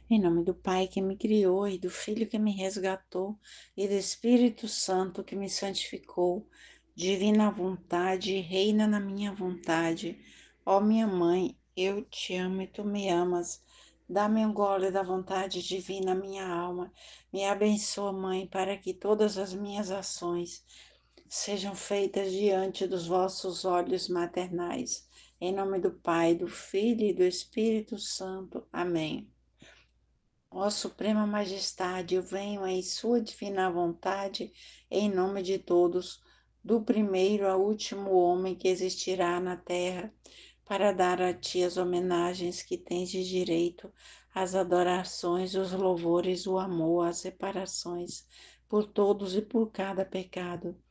Em nome do Pai que me criou, e do Filho que me resgatou, e do Espírito Santo que me santificou, divina vontade, reina na minha vontade. Ó minha mãe, eu te amo e tu me amas. Dá-me um gole da vontade divina, minha alma. Me abençoa, Mãe, para que todas as minhas ações sejam feitas diante dos vossos olhos maternais. Em nome do Pai, do Filho e do Espírito Santo. Amém. Ó Suprema Majestade, eu venho em Sua divina vontade, em nome de todos, do primeiro ao último homem que existirá na terra, para dar a Ti as homenagens que tens de direito, as adorações, os louvores, o amor, as reparações, por todos e por cada pecado.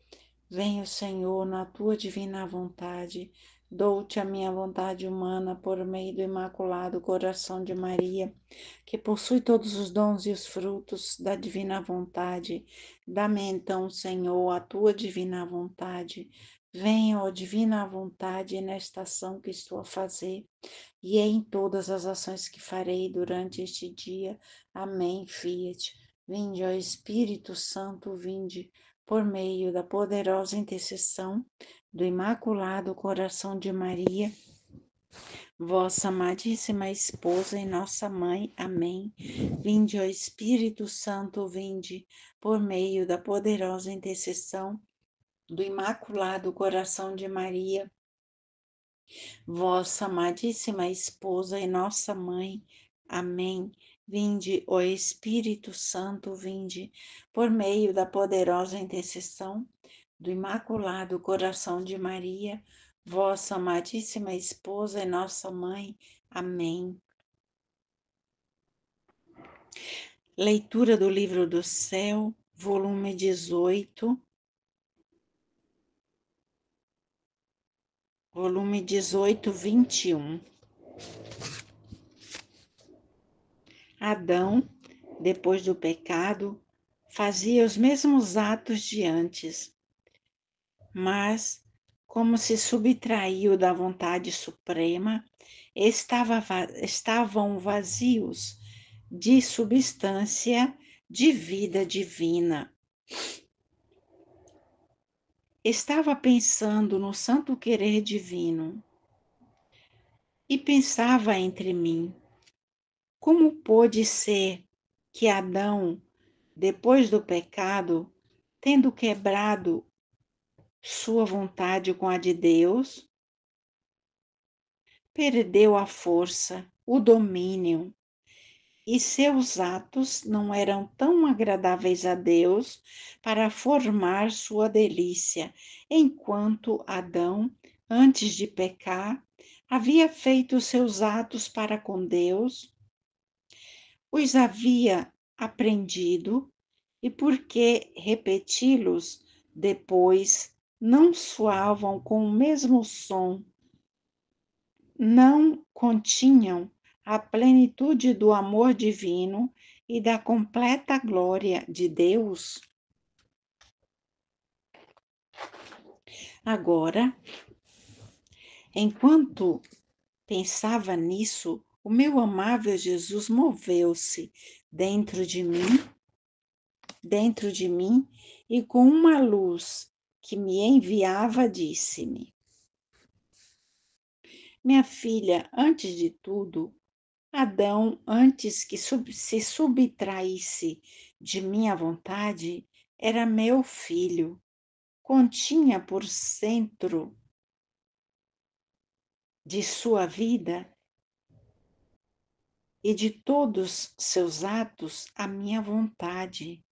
Venho, Senhor, na tua divina vontade. Dou-te a minha vontade humana por meio do Imaculado Coração de Maria, que possui todos os dons e os frutos da divina vontade. Dá-me então, Senhor, a tua divina vontade. Venha, ó divina vontade, nesta ação que estou a fazer e em todas as ações que farei durante este dia. Amém. Fiat. Vinde, ó Espírito Santo, vinde por meio da poderosa intercessão do Imaculado Coração de Maria, vossa amadíssima esposa e nossa mãe. Amém. Vinde, ó Espírito Santo, vinde por meio da poderosa intercessão do Imaculado Coração de Maria, vossa amadíssima esposa e nossa mãe. Amém. Vinde, ó Espírito Santo, vinde por meio da poderosa intercessão do Imaculado Coração de Maria, vossa amadíssima esposa e nossa mãe. Amém. Leitura do Livro do Céu, volume 18, volume 18, 21. Adão, depois do pecado, fazia os mesmos atos de antes, mas, como se subtraiu da vontade suprema, estavam vazios de substância de vida divina. Estava pensando no santo querer divino e pensava entre mim: como pôde ser que Adão, depois do pecado, tendo quebrado sua vontade com a de Deus, perdeu a força, o domínio, e seus atos não eram tão agradáveis a Deus para formar sua delícia, enquanto Adão, antes de pecar, havia feito seus atos para com Deus, os havia aprendido, e porque repeti-los depois não soavam com o mesmo som, não continham a plenitude do amor divino e da completa glória de Deus? Agora, enquanto pensava nisso, o meu amável Jesus moveu-se dentro de mim, e com uma luz que me enviava, disse-me: minha filha, antes de tudo, Adão, antes que se subtraísse de minha vontade, era meu filho, continha por centro de sua vida e de todos seus atos a minha vontade.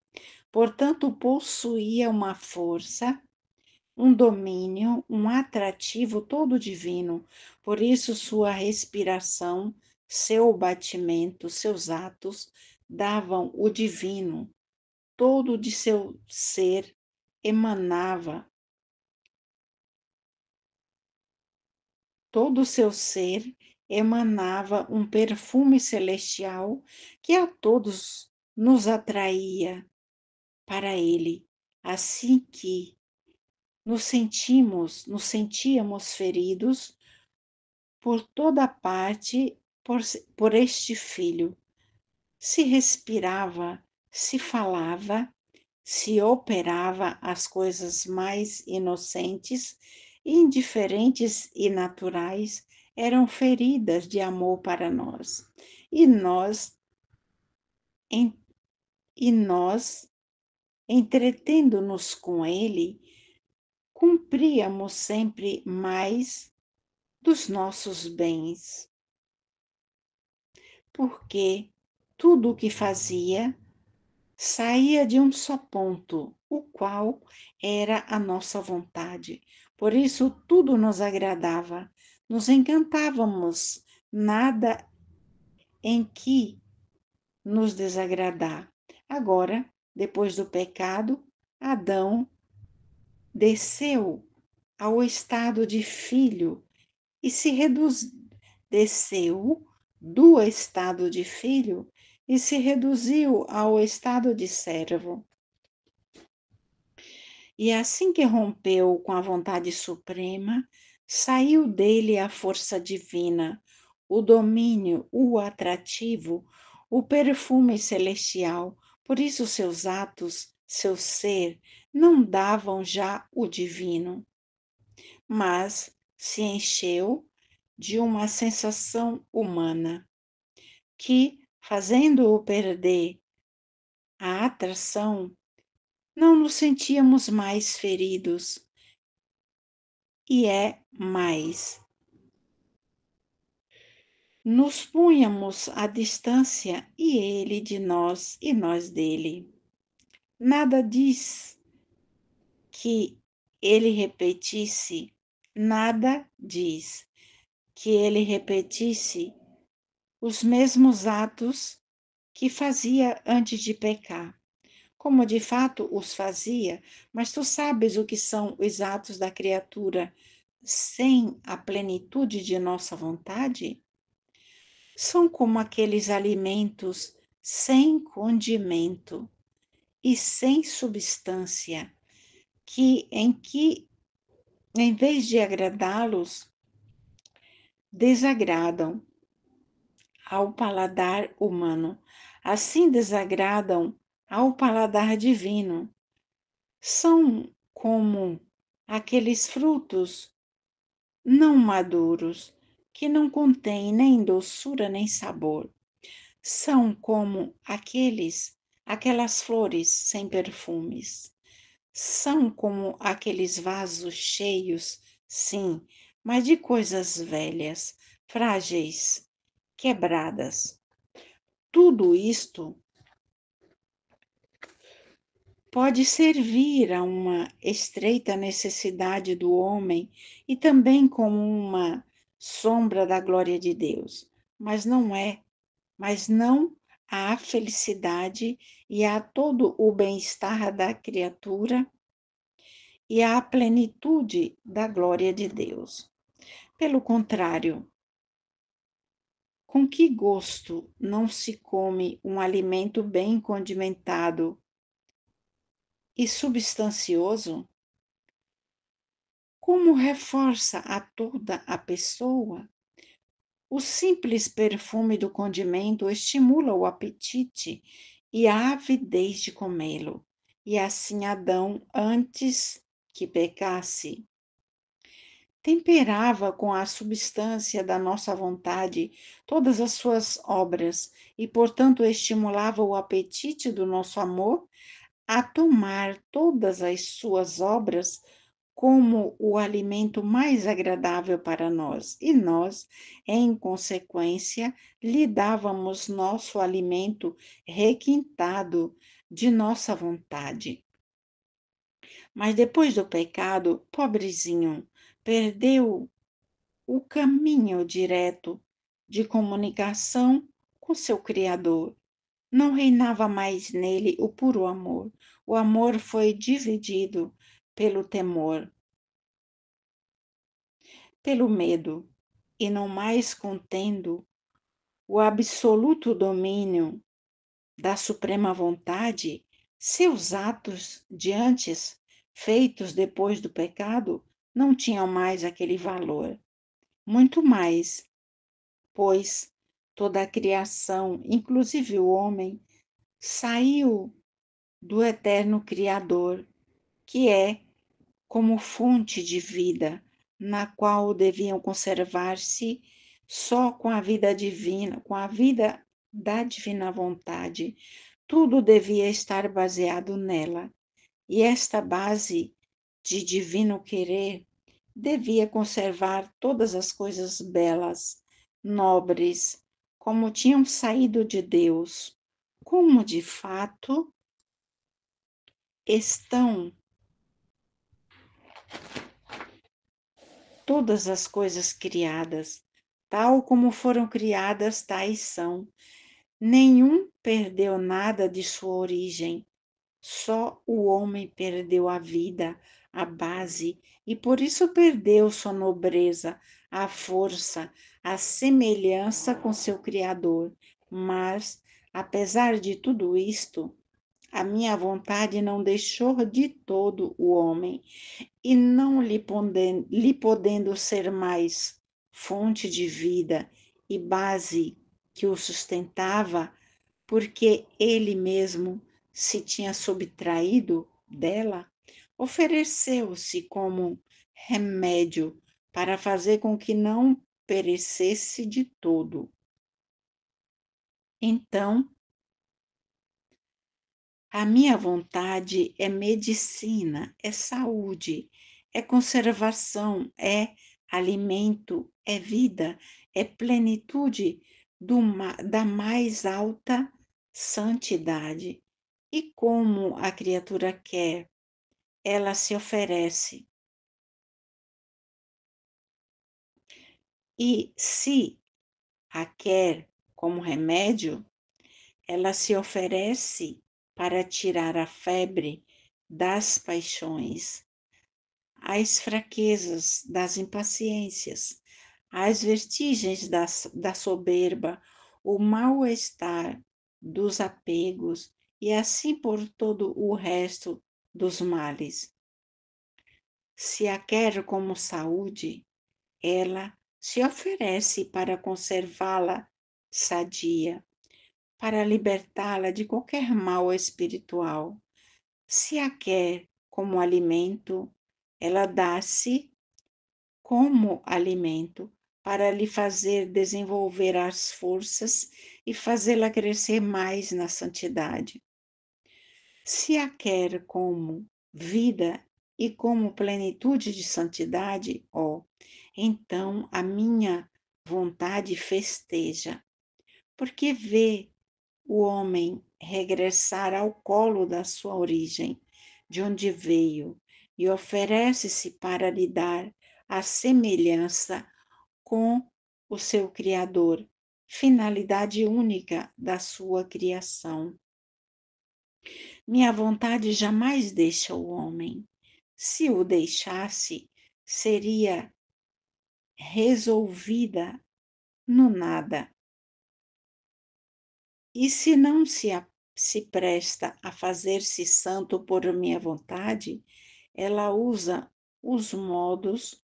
Portanto, possuía uma força, um domínio, um atrativo todo divino. Por isso, sua respiração, seu batimento, seus atos davam o divino. Todo de seu ser emanava, todo o seu ser emanava um perfume celestial que a todos nos atraía para ele. Assim que nos sentíamos feridos por toda parte por este filho, se respirava, se falava, se operava as coisas mais inocentes, indiferentes e naturais, eram feridas de amor para nós. E nós, em, e nós entretendo-nos com ele, cumpríamos sempre mais dos nossos bens, porque tudo o que fazia saía de um só ponto, o qual era a nossa vontade. Por isso tudo nos agradava, nos encantávamos, nada em que nos desagradar. Agora, depois do pecado, Adão desceu ao estado de filho e desceu do estado de filho e se reduziu ao estado de servo. E assim que rompeu com a vontade suprema, saiu dele a força divina, o domínio, o atrativo, o perfume celestial. Por isso seus atos, seu ser, não davam já o divino, mas se encheu de uma sensação humana, que, fazendo-o perder a atração, não nos sentíamos mais feridos, e é mais. Nos punhamos à distância, e ele de nós e nós dele. Nada diz que ele repetisse, nada diz que ele repetisse os mesmos atos que fazia antes de pecar, como de fato os fazia, mas tu sabes o que são os atos da criatura sem a plenitude de nossa vontade? São como aqueles alimentos sem condimento e sem substância, que em vez de agradá-los, desagradam ao paladar humano, assim desagradam ao paladar divino. São como aqueles frutos não maduros, que não contêm nem doçura nem sabor. São como aquelas flores sem perfumes. São como aqueles vasos cheios, sim, mas de coisas velhas, frágeis, quebradas. Tudo isto pode servir a uma estreita necessidade do homem e também como uma sombra da glória de Deus, mas não à felicidade e a todo o bem-estar da criatura e à plenitude da glória de Deus. Pelo contrário, com que gosto não se come um alimento bem condimentado e substancioso? Como reforça a toda a pessoa? O simples perfume do condimento estimula o apetite e a avidez de comê-lo. E assim Adão, antes que pecasse, temperava com a substância da nossa vontade todas as suas obras e, portanto, estimulava o apetite do nosso amor a tomar todas as suas obras como o alimento mais agradável para nós, e nós, em consequência, lhe dávamos nosso alimento requintado de nossa vontade. Mas depois do pecado, pobrezinho, perdeu o caminho direto de comunicação com seu Criador. Não reinava mais nele o puro amor. O amor foi dividido pelo temor, pelo medo, e não mais contendo o absoluto domínio da suprema vontade, seus atos de antes, feitos depois do pecado, não tinham mais aquele valor. Muito mais, pois toda a criação, inclusive o homem, saiu do eterno Criador, que é como fonte de vida, na qual deviam conservar-se só com a vida divina, com a vida da divina vontade. Tudo devia estar baseado nela. E esta base de divino querer devia conservar todas as coisas belas, nobres, como tinham saído de Deus, como de fato estão todas as coisas criadas, tal como foram criadas, tais são. Nenhum perdeu nada de sua origem, só o homem perdeu a vida, a base, e por isso perdeu sua nobreza, a força, a semelhança com seu Criador. Mas, apesar de tudo isto, a minha vontade não deixou de todo o homem, e não lhe podendo ser mais fonte de vida e base que o sustentava, porque ele mesmo se tinha subtraído dela, ofereceu-se como remédio para fazer com que não perecesse de todo. Então, a minha vontade é medicina, é saúde, é conservação, é alimento, é vida, é plenitude da mais alta santidade. E como a criatura quer, ela se oferece. E se a quer como remédio, ela se oferece para tirar a febre das paixões, as fraquezas das impaciências, as vertigens da soberba, o mal-estar dos apegos e assim por todo o resto dos males. Se a quer como saúde, ela se oferece para conservá-la sadia, para libertá-la de qualquer mal espiritual. Se a quer como alimento, ela dá-se como alimento para lhe fazer desenvolver as forças e fazê-la crescer mais na santidade. Se a quer como vida e como plenitude de santidade, ó, então a minha vontade festeja, porque vê o homem regressar ao colo da sua origem, de onde veio, e oferece-se para lhe dar a semelhança com o seu Criador, finalidade única da sua criação. Minha vontade jamais deixa o homem. Se o deixasse, seria resolvida no nada. E se não se presta a fazer-se santo por minha vontade, ela usa os modos,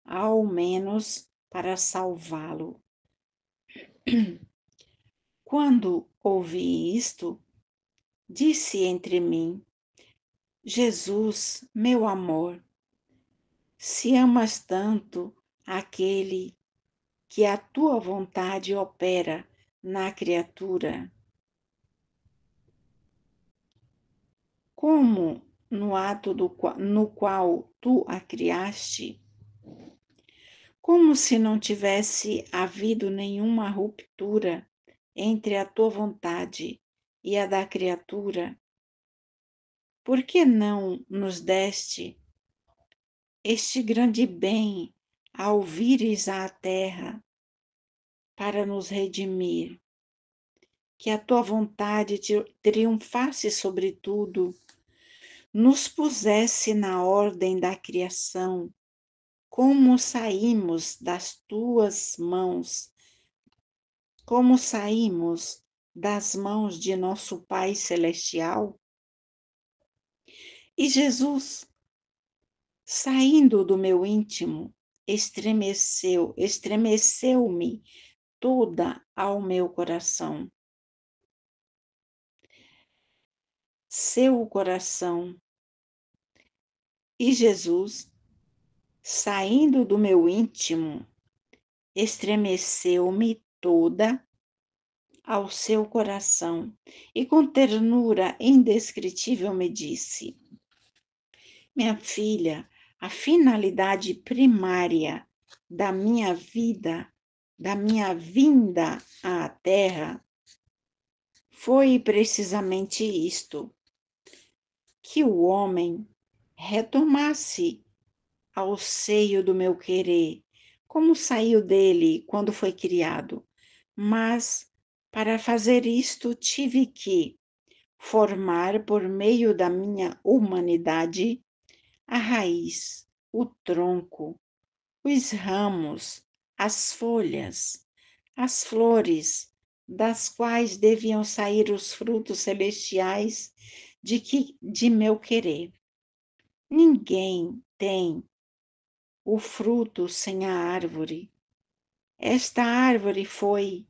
ao menos, para salvá-lo. Quando ouvi isto, disse entre mim: Jesus, meu amor, se amas tanto aquele que a tua vontade opera na criatura, como no ato no qual tu a criaste, como se não tivesse havido nenhuma ruptura entre a tua vontade e a da criatura, por que não nos deste este grande bem ao vires à terra para nos redimir? Que a tua vontade triunfasse sobre tudo, nos pusesse na ordem da criação, como saímos das tuas mãos, como saímos das mãos de nosso Pai Celestial. E Jesus, saindo do meu íntimo, estremeceu-me toda ao meu coração. Seu coração. E Jesus, saindo do meu íntimo, estremeceu-me toda ao seu coração e com ternura indescritível me disse: minha filha, a finalidade primária da minha vida, da minha vinda à Terra, foi precisamente isto, que o homem retomasse ao seio do meu querer, como saiu dele quando foi criado. Mas, para fazer isto, tive que formar, por meio da minha humanidade, a raiz, o tronco, os ramos, as folhas, as flores, das quais deviam sair os frutos celestiais de meu querer. Ninguém tem o fruto sem a árvore. Esta árvore foi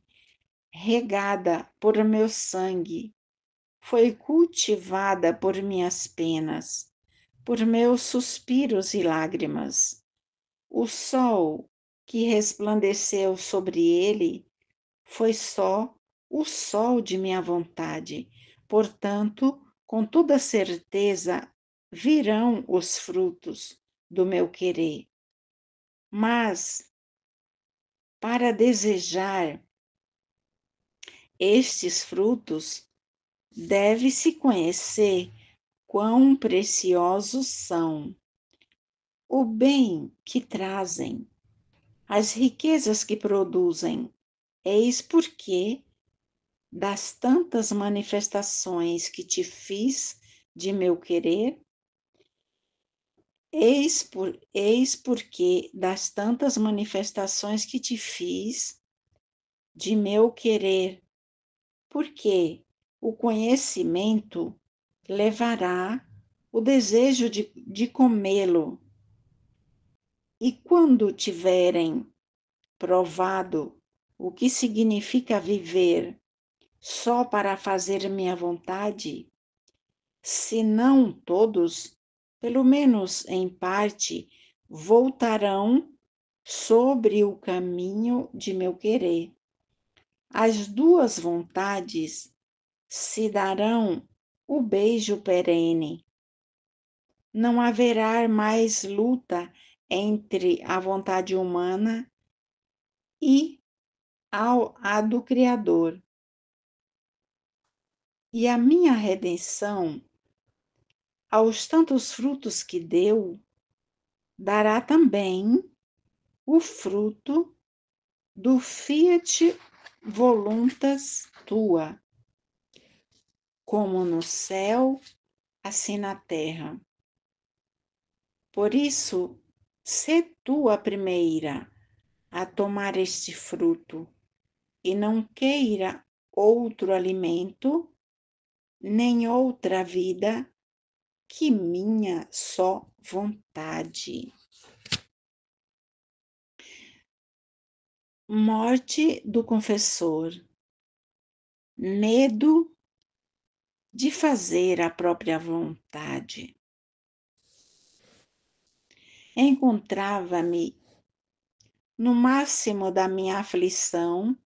regada por meu sangue, foi cultivada por minhas penas, por meus suspiros e lágrimas. O sol que resplandeceu sobre ele foi só o sol de minha vontade. Portanto, com toda certeza, virão os frutos do meu querer. Mas, para desejar estes frutos, deve-se conhecer quão preciosos são, o bem que trazem, as riquezas que produzem. Eis porque, das tantas manifestações que te fiz de meu querer, eis porque das tantas manifestações que te fiz de meu querer, porque o conhecimento levará o desejo de comê-lo. E quando tiverem provado o que significa viver só para fazer minha vontade, se não todos, pelo menos em parte, voltarão sobre o caminho de meu querer. As duas vontades se darão o beijo perene. Não haverá mais luta entre a vontade humana e a do Criador. E a minha redenção, aos tantos frutos que deu, dará também o fruto do fiat voluntas tua, como no céu, assim na terra. Por isso, sê tu a primeira a tomar este fruto, e não queira outro alimento, nem outra vida, que minha só vontade. Morte do confessor, medo de fazer a própria vontade. Encontrava-me no máximo da minha aflição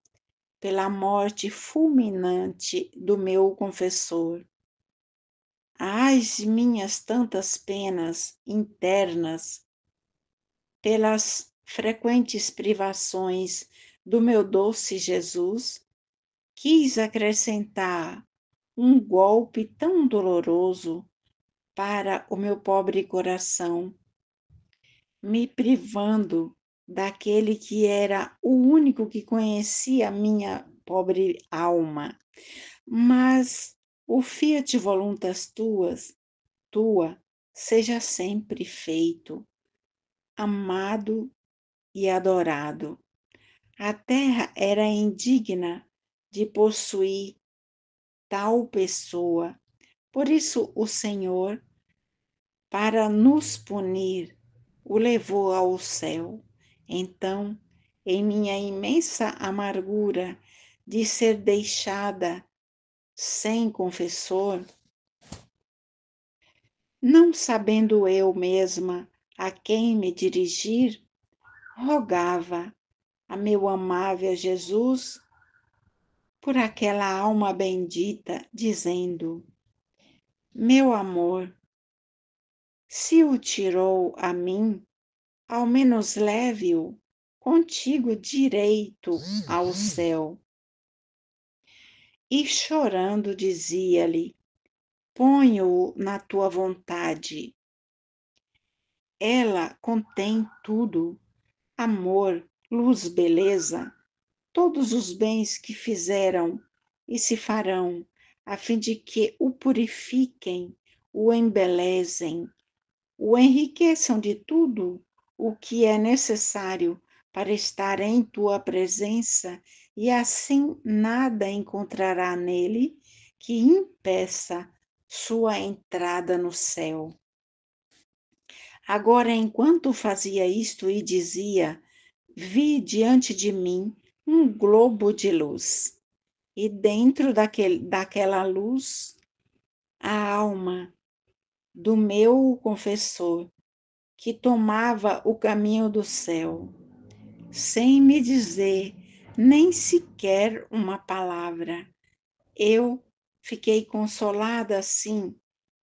pela morte fulminante do meu confessor. As minhas tantas penas internas pelas frequentes privações do meu doce Jesus, quis acrescentar um golpe tão doloroso para o meu pobre coração, me privando daquele que era o único que conhecia a minha pobre alma. Mas o fiat voluntas tua, seja sempre feito, amado e adorado. A terra era indigna de possuir tal pessoa. Por isso o Senhor, para nos punir, o levou ao céu. Então, em minha imensa amargura, de ser deixada sem confessor, não sabendo eu mesma a quem me dirigir, rogava a meu amável Jesus por aquela alma bendita, dizendo: Meu amor, se o tirou a mim, ao menos leve-o contigo direito ao céu. E chorando dizia-lhe: Ponho-o na tua vontade. Ela contém tudo: amor, luz, beleza, todos os bens que fizeram e se farão, a fim de que o purifiquem, o embelezem, o enriqueçam de tudo o que é necessário para estar em tua presença, e assim nada encontrará nele que impeça sua entrada no céu. Agora, enquanto fazia isto e dizia, vi diante de mim um globo de luz, e dentro daquela luz, a alma do meu confessor, que tomava o caminho do céu, sem me dizer nem sequer uma palavra. Eu fiquei consolada, sim,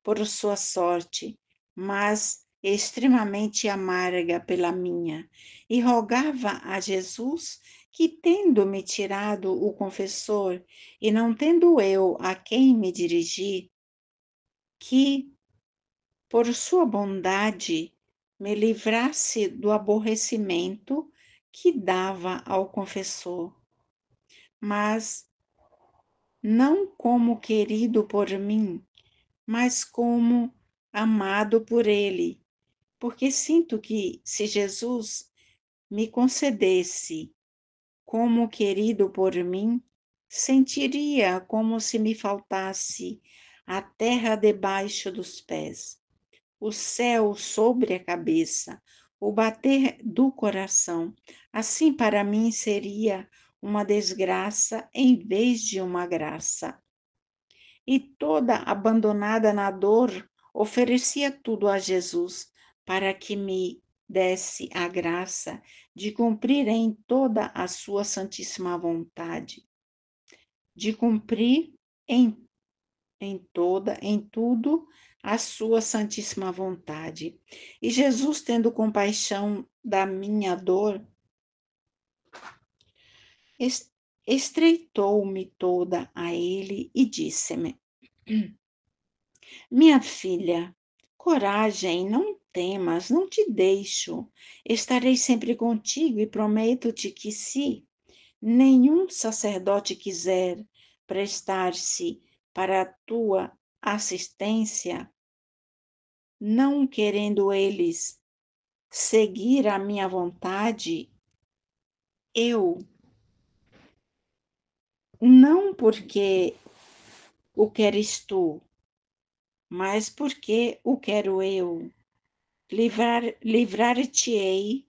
por sua sorte, mas extremamente amarga pela minha, e rogava a Jesus que, tendo-me tirado o confessor e não tendo eu a quem me dirigir, que, por sua bondade, me livrasse do aborrecimento que dava ao confessor, mas não como querido por mim, mas como amado por ele, porque sinto que se Jesus me concedesse como querido por mim, sentiria como se me faltasse a terra debaixo dos pés, o céu sobre a cabeça, o bater do coração. Assim, para mim, seria uma desgraça em vez de uma graça. E toda abandonada na dor, oferecia tudo a Jesus para que me desse a graça de cumprir em toda a sua santíssima vontade, de cumprir em tudo a sua santíssima vontade. E Jesus, tendo compaixão da minha dor, estreitou-me toda a ele e disse-me: Minha filha, coragem, não temas, não te deixo. Estarei sempre contigo e prometo-te que, se nenhum sacerdote quiser prestar-se para a tua assistência, não querendo eles seguir a minha vontade, eu, não porque o queres tu, mas porque o quero eu, livrar-te-ei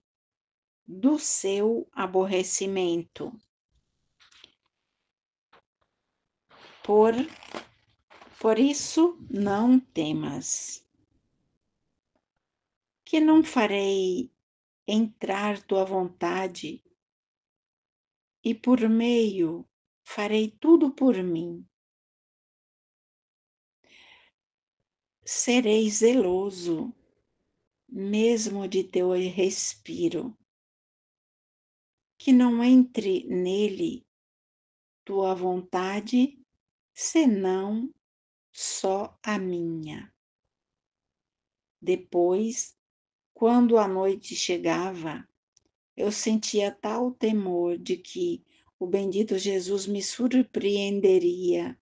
do seu aborrecimento. Por, por isso não temas, que não farei entrar tua vontade, e por meio farei tudo por mim. Serei zeloso, mesmo de teu respiro, que não entre nele tua vontade, senão só a minha. Depois, quando a noite chegava, eu sentia tal temor de que o bendito Jesus me surpreenderia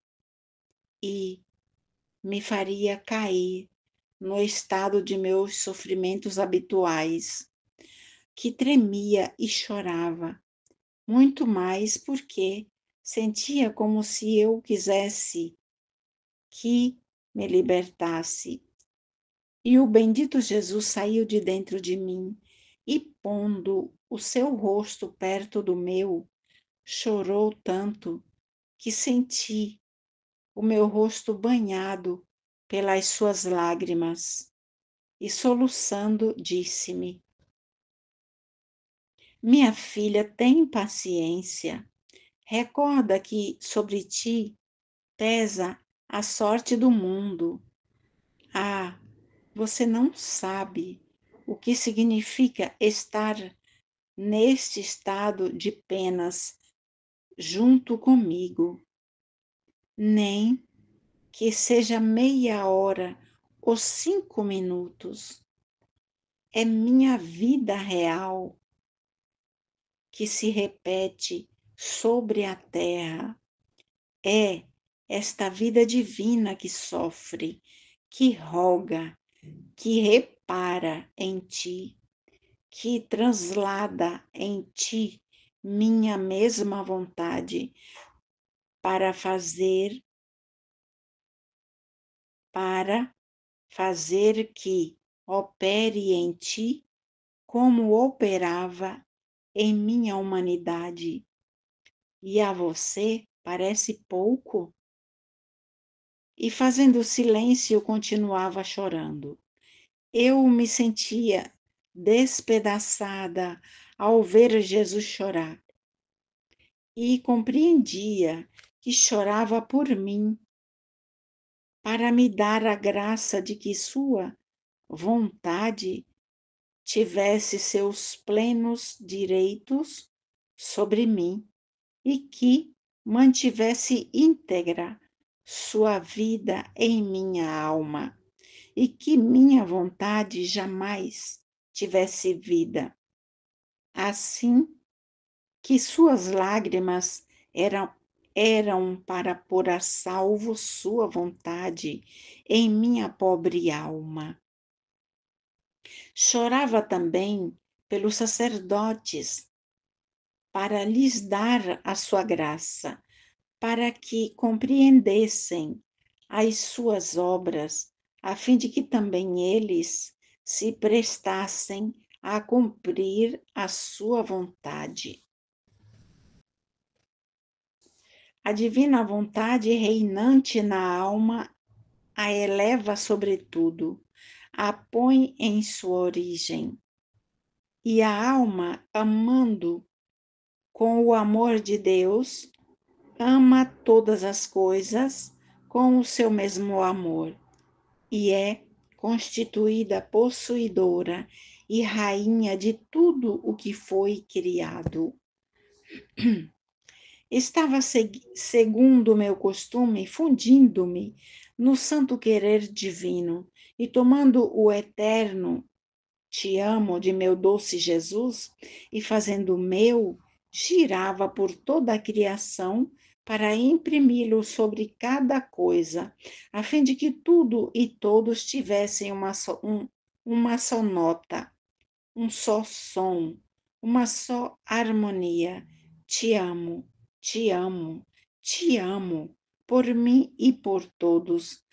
e me faria cair no estado de meus sofrimentos habituais, que tremia e chorava, muito mais porque sentia como se eu quisesse que me libertasse. E o bendito Jesus saiu de dentro de mim e, pondo o seu rosto perto do meu, chorou tanto que senti o meu rosto banhado pelas suas lágrimas e, soluçando, disse-me: Minha filha, tem paciência. Recorda que sobre ti pesa a sorte do mundo. Ah, você não sabe o que significa estar neste estado de penas junto comigo, nem que seja meia hora ou 5 minutos. É minha vida real que se repete sobre a terra. É esta vida divina que sofre, que roga, que repara em ti, que translada em ti minha mesma vontade para fazer para fazer que opere em ti como operava em minha humanidade. E a você parece pouco? E fazendo silêncio, continuava chorando. Eu me sentia despedaçada ao ver Jesus chorar e compreendia que chorava por mim para me dar a graça de que sua vontade tivesse seus plenos direitos sobre mim e que mantivesse íntegra sua vida em minha alma e que minha vontade jamais tivesse vida. Assim que suas lágrimas eram para pôr a salvo sua vontade em minha pobre alma. Chorava também pelos sacerdotes, para lhes dar a sua graça, para que compreendessem as suas obras, a fim de que também eles se prestassem a cumprir a sua vontade. A divina vontade reinante na alma a eleva sobretudo, a põe em sua origem. E a alma, amando com o amor de Deus, ama todas as coisas com o seu mesmo amor e é constituída possuidora e rainha de tudo o que foi criado. Estava, segundo o meu costume, fundindo-me no santo querer divino e tomando o eterno te amo de meu doce Jesus e fazendo meu, girava por toda a criação para imprimi-lo sobre cada coisa, a fim de que tudo e todos tivessem uma só nota, um só som, uma só harmonia. Te amo, te amo, te amo, por mim e por todos,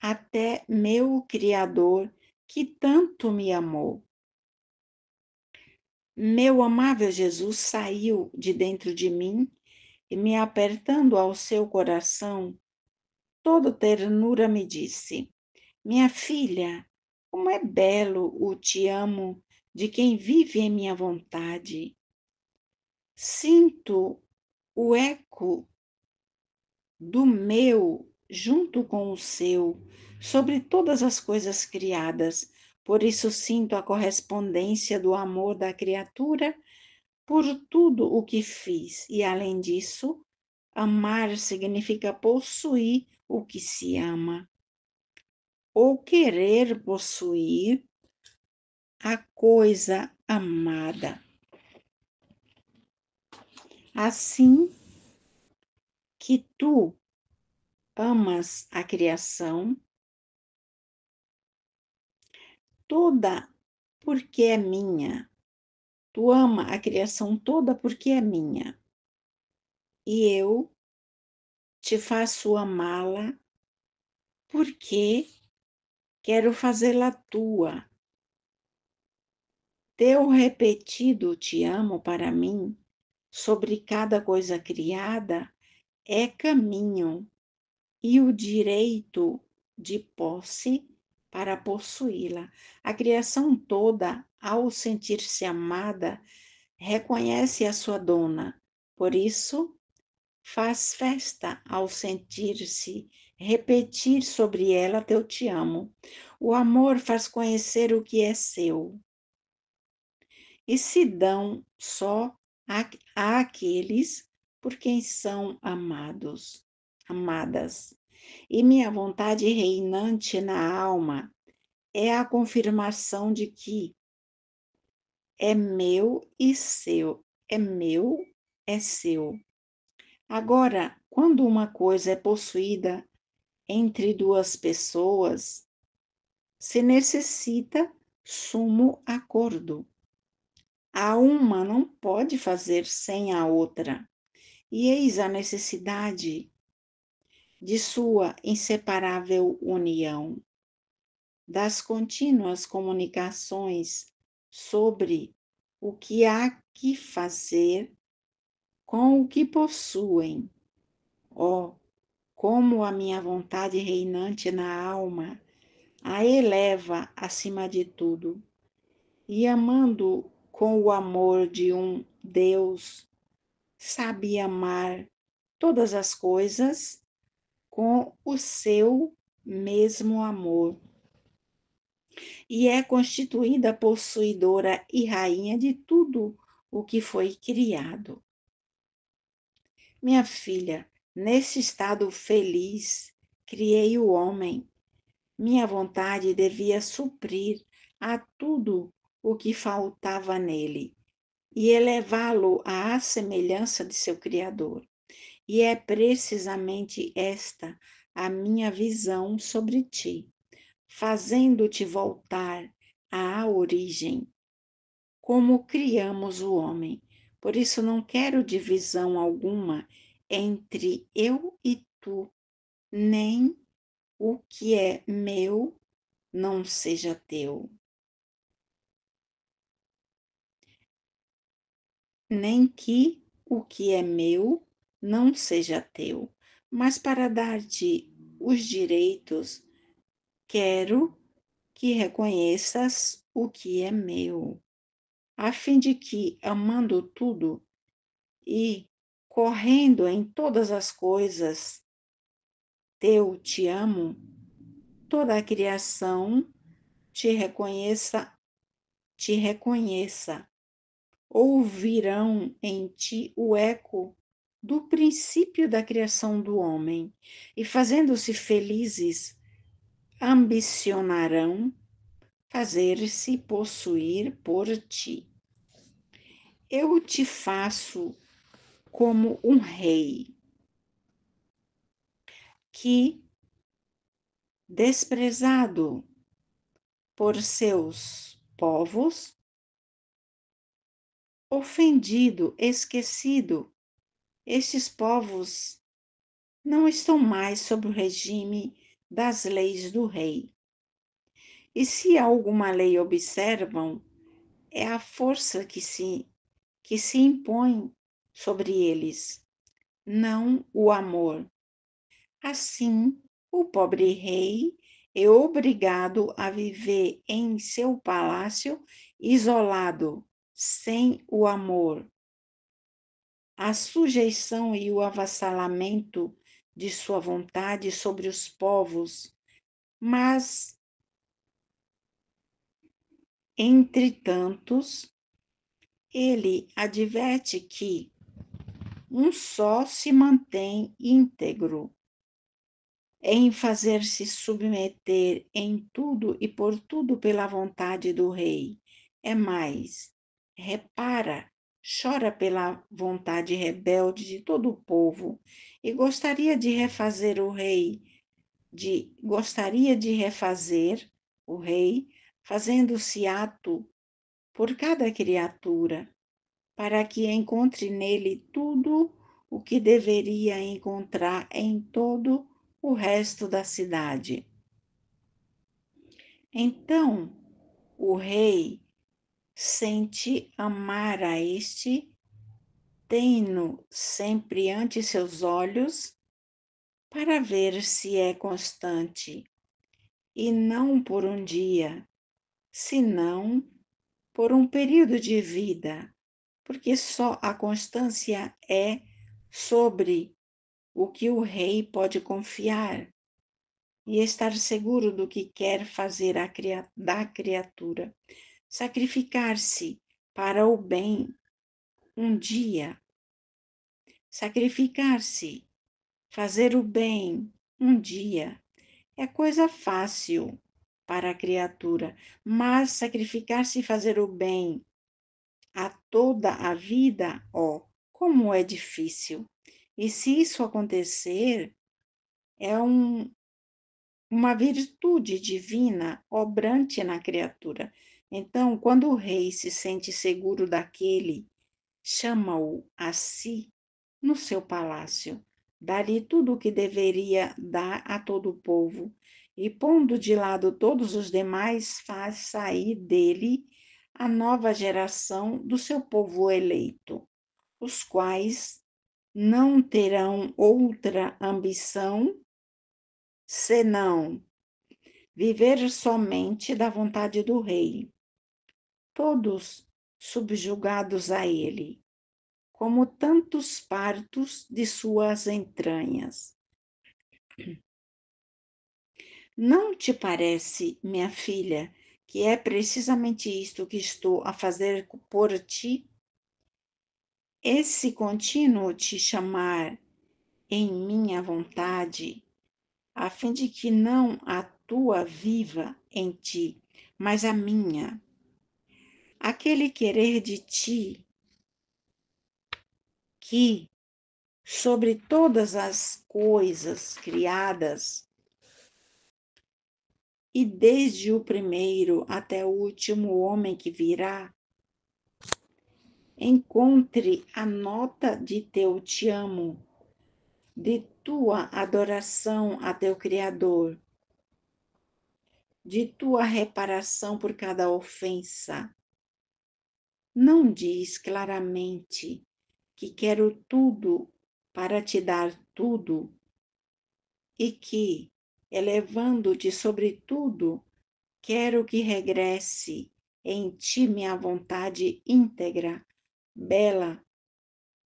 até meu Criador que tanto me amou. Meu amável Jesus saiu de dentro de mim e, me apertando ao seu coração, todo ternura me disse: Minha filha, como é belo o te amo de quem vive em minha vontade. Sinto o eco do meu junto com o seu sobre todas as coisas criadas. Por isso sinto a correspondência do amor da criatura por tudo o que fiz, e além disso, amar significa possuir o que se ama, ou querer possuir a coisa amada. Assim que tu amas a criação toda porque é minha, tu ama a criação toda porque é minha, e eu te faço amá-la porque quero fazê-la tua. Teu repetido te amo para mim sobre cada coisa criada é caminho e o direito de posse para possuí-la. A criação toda, ao sentir-se amada, reconhece a sua dona. Por isso, faz festa ao sentir-se repetir sobre ela teu te amo. O amor faz conhecer o que é seu e se dão só àqueles por quem são amadas. E minha vontade reinante na alma é a confirmação de que é meu e seu, é meu, é seu. Agora, quando uma coisa é possuída entre duas pessoas, se necessita sumo acordo. A uma não pode fazer sem a outra, e eis a necessidade de sua inseparável união, das contínuas comunicações sobre o que há que fazer com o que possuem. Oh, como a minha vontade reinante na alma a eleva acima de tudo, e amando com o amor de um Deus, sabe amar todas as coisas com o seu mesmo amor, e é constituída possuidora e rainha de tudo o que foi criado. Minha filha, nesse estado feliz, criei o homem. Minha vontade devia suprir a tudo o que faltava nele e elevá-lo à semelhança de seu Criador. E é precisamente esta a minha visão sobre ti, fazendo-te voltar à origem, como criamos o homem. Por isso não quero divisão alguma entre eu e tu, nem o que é meu não seja teu, nem que o que é meu não seja teu, mas para dar-te os direitos, quero que reconheças o que é meu, a fim de que, amando tudo e correndo em todas as coisas, teu te amo, toda a criação te reconheça, ouvirão em ti o eco do princípio da criação do homem, e fazendo-se felizes, ambicionarão fazer-se possuir por ti. Eu te faço como um rei que, desprezado por seus povos, ofendido, esquecido, estes povos não estão mais sob o regime das leis do rei. E se alguma lei observam, é a força que se impõe sobre eles, não o amor. Assim, o pobre rei é obrigado a viver em seu palácio isolado, sem o amor. A sujeição e o avassalamento de sua vontade sobre os povos, mas, entre tantos, ele adverte que um só se mantém íntegro em fazer-se submeter em tudo e por tudo pela vontade do rei. É mais, repara, chora pela vontade rebelde de todo o povo e gostaria de refazer o rei, fazendo-se ato por cada criatura, para que encontre nele tudo o que deveria encontrar em todo o resto da cidade. Então o rei sente amar a este mantém-no sempre ante seus olhos para ver se é constante, e não por um dia, senão por um período de vida, porque só a constância é sobre o que o rei pode confiar e estar seguro do que quer fazer da criatura. Sacrificar-se para o bem um dia, sacrificar-se, fazer o bem um dia, é coisa fácil para a criatura, mas sacrificar-se e fazer o bem a toda a vida, ó, como é difícil. E se isso acontecer, é uma virtude divina obrante na criatura. Então, quando o rei se sente seguro daquele, chama-o a si no seu palácio, dá-lhe tudo o que deveria dar a todo o povo, e pondo de lado todos os demais, faz sair dele a nova geração do seu povo eleito, os quais não terão outra ambição senão viver somente da vontade do rei, todos subjugados a ele, como tantos partos de suas entranhas. Não te parece, minha filha, que é precisamente isto que estou a fazer por ti? Esse contínuo te chamar em minha vontade, a fim de que não a tua viva em ti, mas a minha. Aquele querer de ti que, sobre todas as coisas criadas, e desde o primeiro até o último homem que virá, encontre a nota de teu te amo, de tua adoração a teu Criador, de tua reparação por cada ofensa. Não diz claramente que quero tudo para te dar tudo e que, elevando-te sobre tudo, quero que regresse em ti minha vontade íntegra, bela,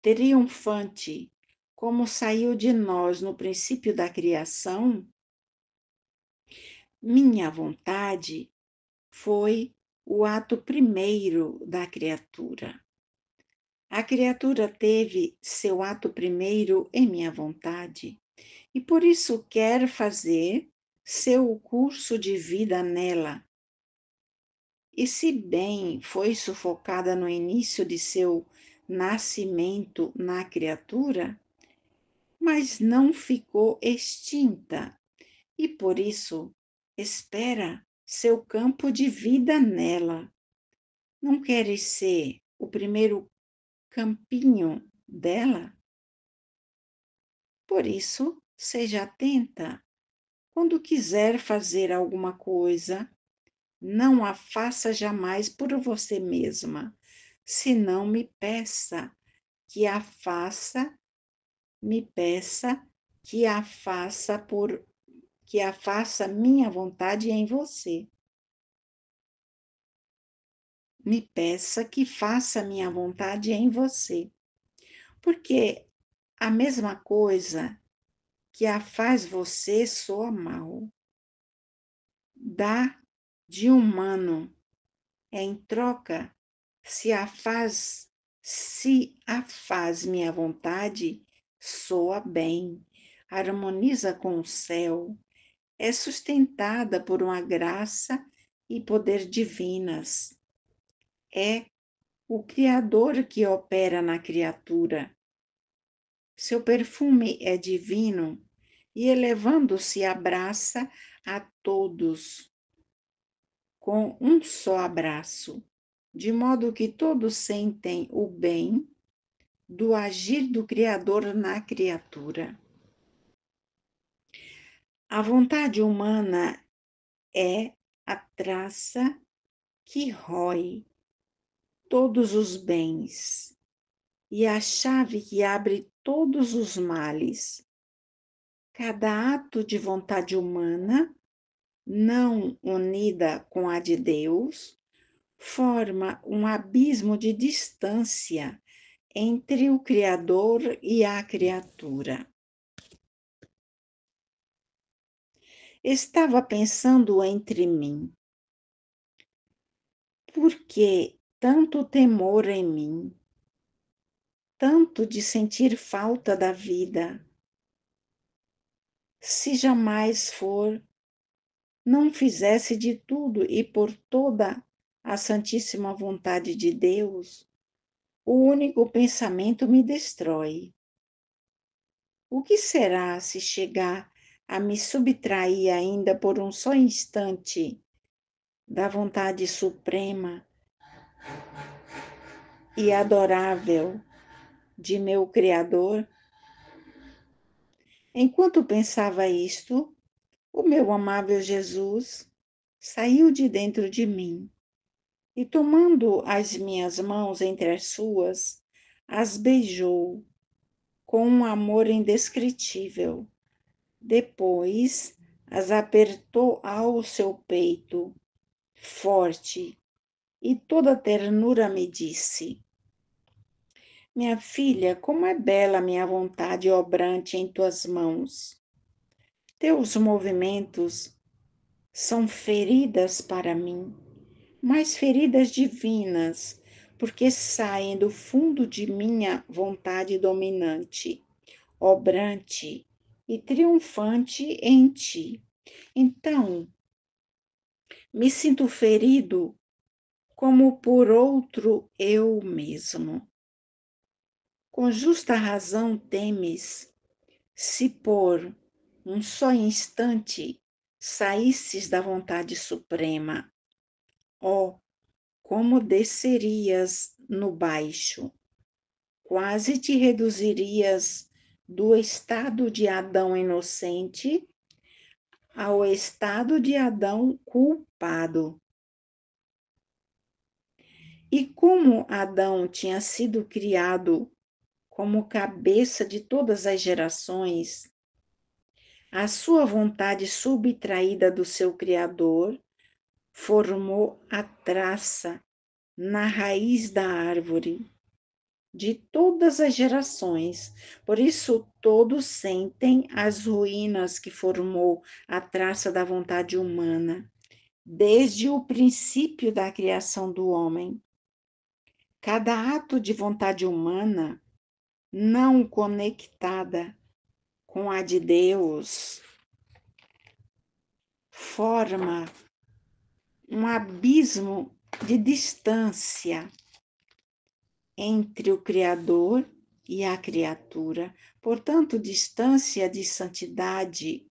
triunfante, como saiu de nós no princípio da criação? Minha vontade foi o ato primeiro da criatura. A criatura teve seu ato primeiro em minha vontade, e por isso quer fazer seu curso de vida nela. E se bem foi sufocada no início de seu nascimento na criatura, mas não ficou extinta, e por isso espera seu campo de vida nela. Não queres ser o primeiro campinho dela? Por isso, seja atenta. Quando quiser fazer alguma coisa, não a faça jamais por você mesma, senão que a faça, me peça que a faça minha vontade em você. Me peça que faça minha vontade em você. Porque a mesma coisa que a faz você soa mal. Dá de humano. Em troca, se a faz minha vontade, soa bem, harmoniza com o céu, é sustentada por uma graça e poder divinas. É o Criador que opera na criatura. Seu perfume é divino e, elevando-se, abraça a todos com um só abraço, de modo que todos sentem o bem do agir do Criador na criatura. A vontade humana é a traça que rói todos os bens e a chave que abre todos os males. Cada ato de vontade humana, não unida com a de Deus, forma um abismo de distância entre o Criador e a criatura. Estava pensando entre mim, por que tanto temor em mim, tanto de sentir falta da vida? Se jamais não fizesse de tudo e por toda a santíssima vontade de Deus, o único pensamento me destrói. O que será se chegar a me subtrair ainda por um só instante da vontade suprema e adorável de meu Criador? Enquanto pensava isto, o meu amável Jesus saiu de dentro de mim e, tomando as minhas mãos entre as suas, as beijou com um amor indescritível. Depois as apertou ao seu peito, forte, e toda ternura me disse: Minha filha, como é bela minha vontade obrante em tuas mãos. Teus movimentos são feridas para mim, mas feridas divinas, porque saem do fundo de minha vontade dominante, obrante e triunfante em ti. Então, me sinto ferido como por outro eu mesmo. Com justa razão temes, se por um só instante saísses da vontade suprema. Oh, como descerias no baixo, quase te reduzirias do estado de Adão inocente ao estado de Adão culpado. E como Adão tinha sido criado como cabeça de todas as gerações, a sua vontade subtraída do seu Criador formou a traça na raiz da árvore de todas as gerações. Por isso, todos sentem as ruínas que formou a traça da vontade humana, desde o princípio da criação do homem. Cada ato de vontade humana, não conectada com a de Deus, forma um abismo de distância entre o Criador e a criatura, portanto, distância de santidade,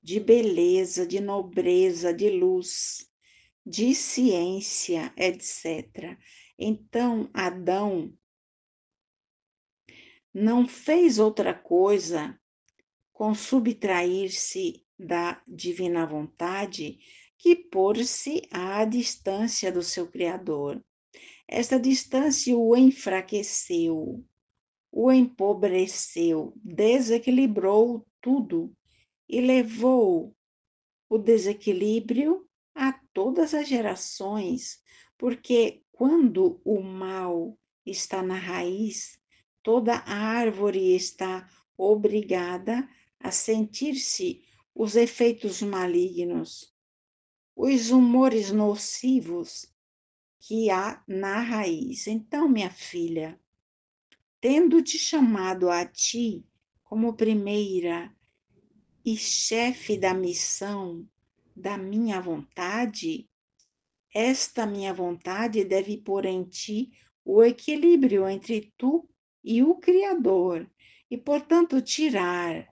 de beleza, de nobreza, de luz, de ciência, etc. Então, Adão não fez outra coisa com subtrair-se da divina vontade que pôr-se à distância do seu Criador. Esta distância o enfraqueceu, o empobreceu, desequilibrou tudo e levou o desequilíbrio a todas as gerações, porque quando o mal está na raiz, toda a árvore está obrigada a sentir-se os efeitos malignos, os humores nocivos que há na raiz. Então, minha filha, tendo te chamado a ti como primeira e chefe da missão da minha vontade, esta minha vontade deve pôr em ti o equilíbrio entre tu e o Criador, e, portanto, tirar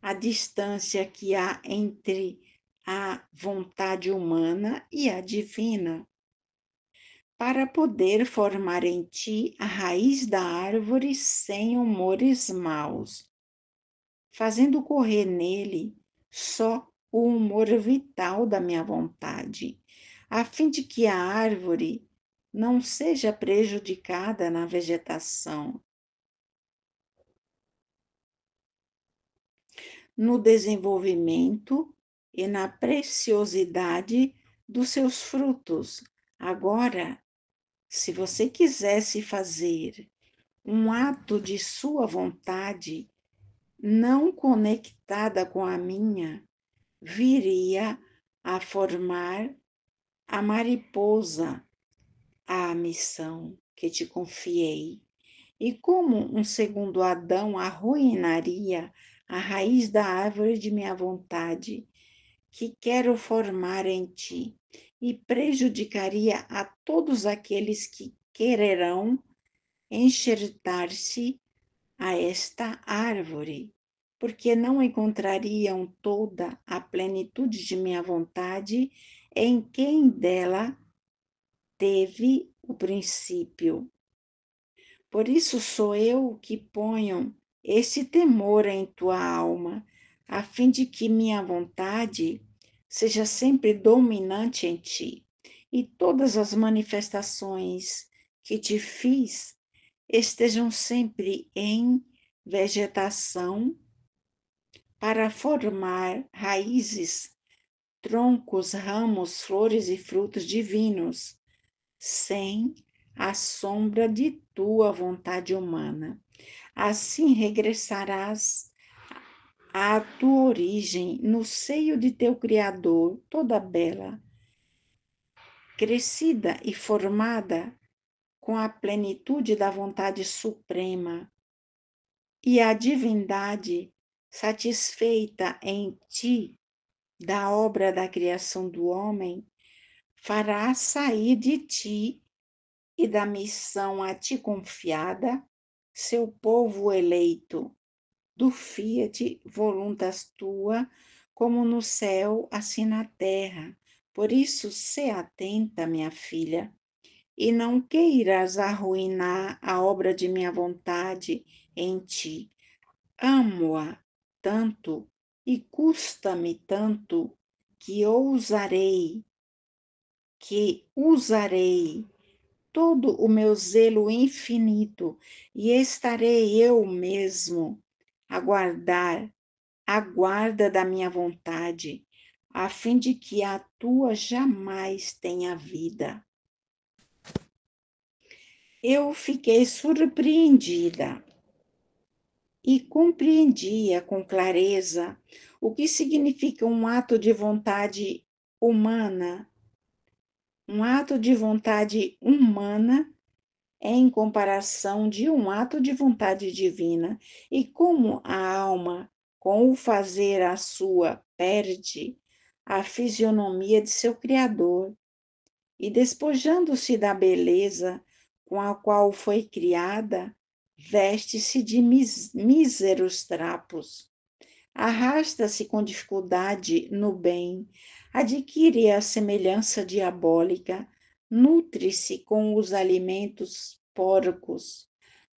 a distância que há entre a vontade humana e a divina, para poder formar em ti a raiz da árvore sem humores maus, fazendo correr nele só o humor vital da minha vontade, a fim de que a árvore não seja prejudicada na vegetação, no desenvolvimento e na preciosidade dos seus frutos. Agora, se você quisesse fazer um ato de sua vontade, não conectada com a minha, viria a formar a mariposa, a missão que te confiei. E como um segundo Adão arruinaria a raiz da árvore de minha vontade, que quero formar em ti, e prejudicaria a todos aqueles que quererão enxertar-se a esta árvore, porque não encontrariam toda a plenitude de minha vontade em quem dela teve o princípio. Por isso sou eu que ponho esse temor em tua alma, a fim de que minha vontade seja sempre dominante em ti, e todas as manifestações que te fiz estejam sempre em vegetação para formar raízes, troncos, ramos, flores e frutos divinos, sem a sombra de tua vontade humana. Assim regressarás à tua origem, no seio de teu Criador, toda bela, crescida e formada com a plenitude da vontade suprema, e a divindade satisfeita em ti da obra da criação do homem, fará sair de ti e da missão a ti confiada, seu povo eleito, do fiat voluntas tua, como no céu, assim na terra. Por isso, sê atenta, minha filha, e não queiras arruinar a obra de minha vontade em ti. Amo-a tanto e custa-me tanto que usarei todo o meu zelo infinito e estarei eu mesmo a guardar a guarda da minha vontade, a fim de que a tua jamais tenha vida. Eu fiquei surpreendida e compreendia com clareza o que significa um ato de vontade humana. Um ato de vontade humana em comparação de um ato de vontade divina, e como a alma, com o fazer a sua, perde a fisionomia de seu Criador, e despojando-se da beleza com a qual foi criada, veste-se de míseros trapos, arrasta-se com dificuldade no bem, adquire a semelhança diabólica, nutre-se com os alimentos porcos.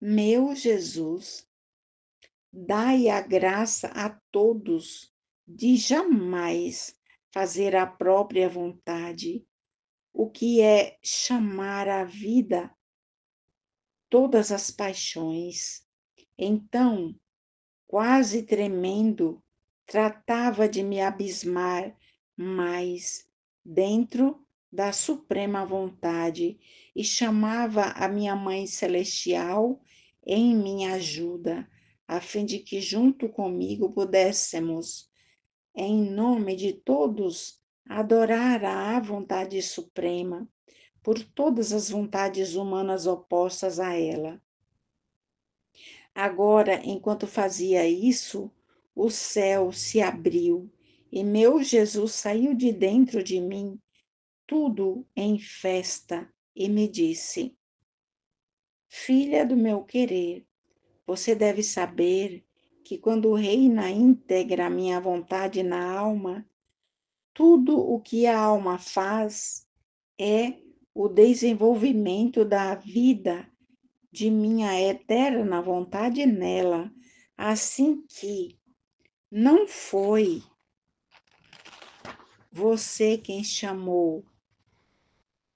Meu Jesus, dai a graça a todos de jamais fazer a própria vontade, o que é chamar à vida todas as paixões. Então, quase tremendo, tratava de me abismar mais dentro da suprema vontade e chamava a minha Mãe Celestial em minha ajuda, a fim de que junto comigo pudéssemos, em nome de todos, adorar a vontade suprema por todas as vontades humanas opostas a ela. Agora, enquanto fazia isso, o céu se abriu e meu Jesus saiu de dentro de mim, tudo em festa, e me disse: Filha do meu querer, você deve saber que quando reina íntegra a minha vontade na alma, tudo o que a alma faz é o desenvolvimento da vida de minha eterna vontade nela, assim que não foi você quem chamou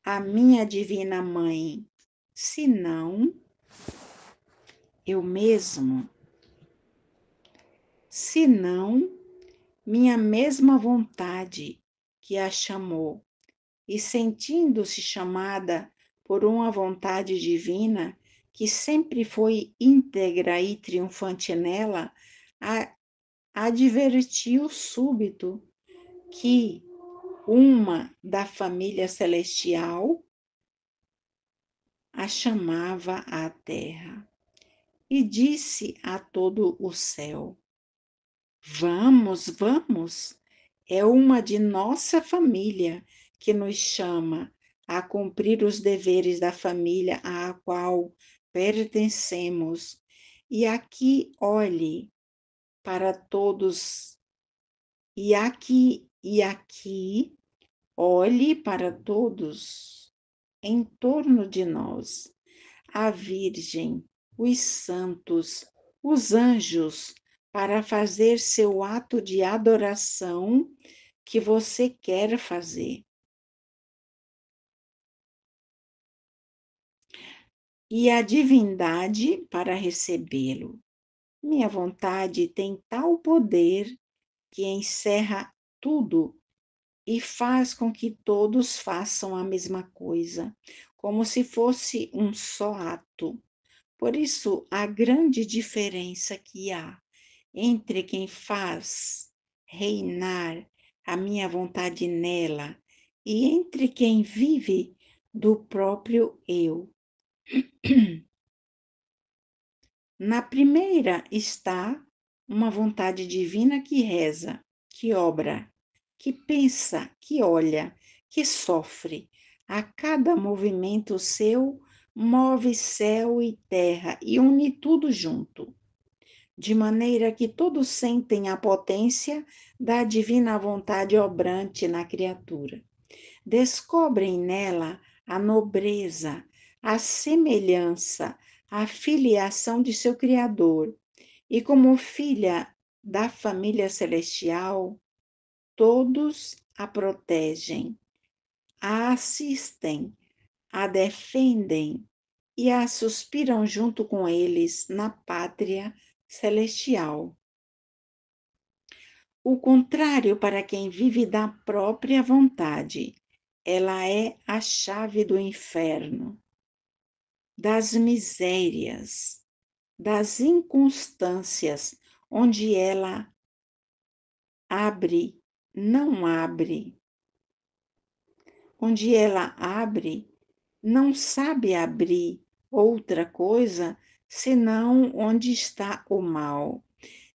a minha divina mãe, senão eu mesmo, senão minha mesma vontade que a chamou, e sentindo-se chamada por uma vontade divina que sempre foi íntegra e triunfante nela, advertiu súbito que uma da família celestial a chamava à terra e disse a todo o céu: Vamos, vamos, é uma de nossa família que nos chama a cumprir os deveres da família à qual pertencemos. E aqui olhe para todos, e aqui olhe para todos em torno de nós, a Virgem, os santos, os anjos, para fazer seu ato de adoração que você quer fazer. E a divindade para recebê-lo. Minha vontade tem tal poder que encerra tudo e faz com que todos façam a mesma coisa, como se fosse um só ato. Por isso, a grande diferença que há entre quem faz reinar a minha vontade nela e entre quem vive do próprio eu. Na primeira está uma vontade divina que reza, que obra, que pensa, que olha, que sofre. A cada movimento seu, move céu e terra e une tudo junto, de maneira que todos sentem a potência da divina vontade obrante na criatura. Descobrem nela a nobreza, a semelhança, a filiação de seu Criador, e como filha da família celestial, todos a protegem, a assistem, a defendem e a suspiram junto com eles na pátria celestial. O contrário para quem vive da própria vontade. Ela é a chave do inferno, das misérias, das inconstâncias, onde ela abre, não abre, onde ela abre, não sabe abrir outra coisa senão onde está o mal.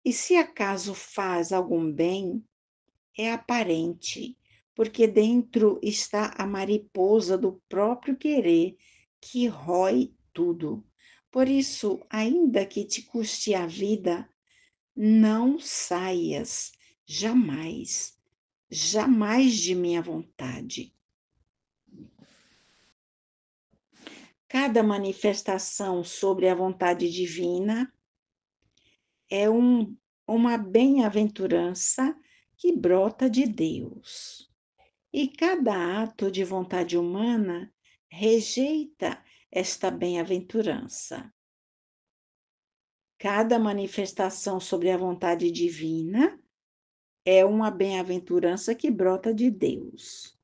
E se acaso faz algum bem, é aparente, porque dentro está a mariposa do próprio querer, que rói tudo. Por isso, ainda que te custe a vida, não saias jamais, jamais de minha vontade. Cada manifestação sobre a vontade divina é uma bem-aventurança que brota de Deus. E cada ato de vontade humana rejeita esta bem-aventurança. Cada manifestação sobre a vontade divina é uma bem-aventurança que brota de Deus.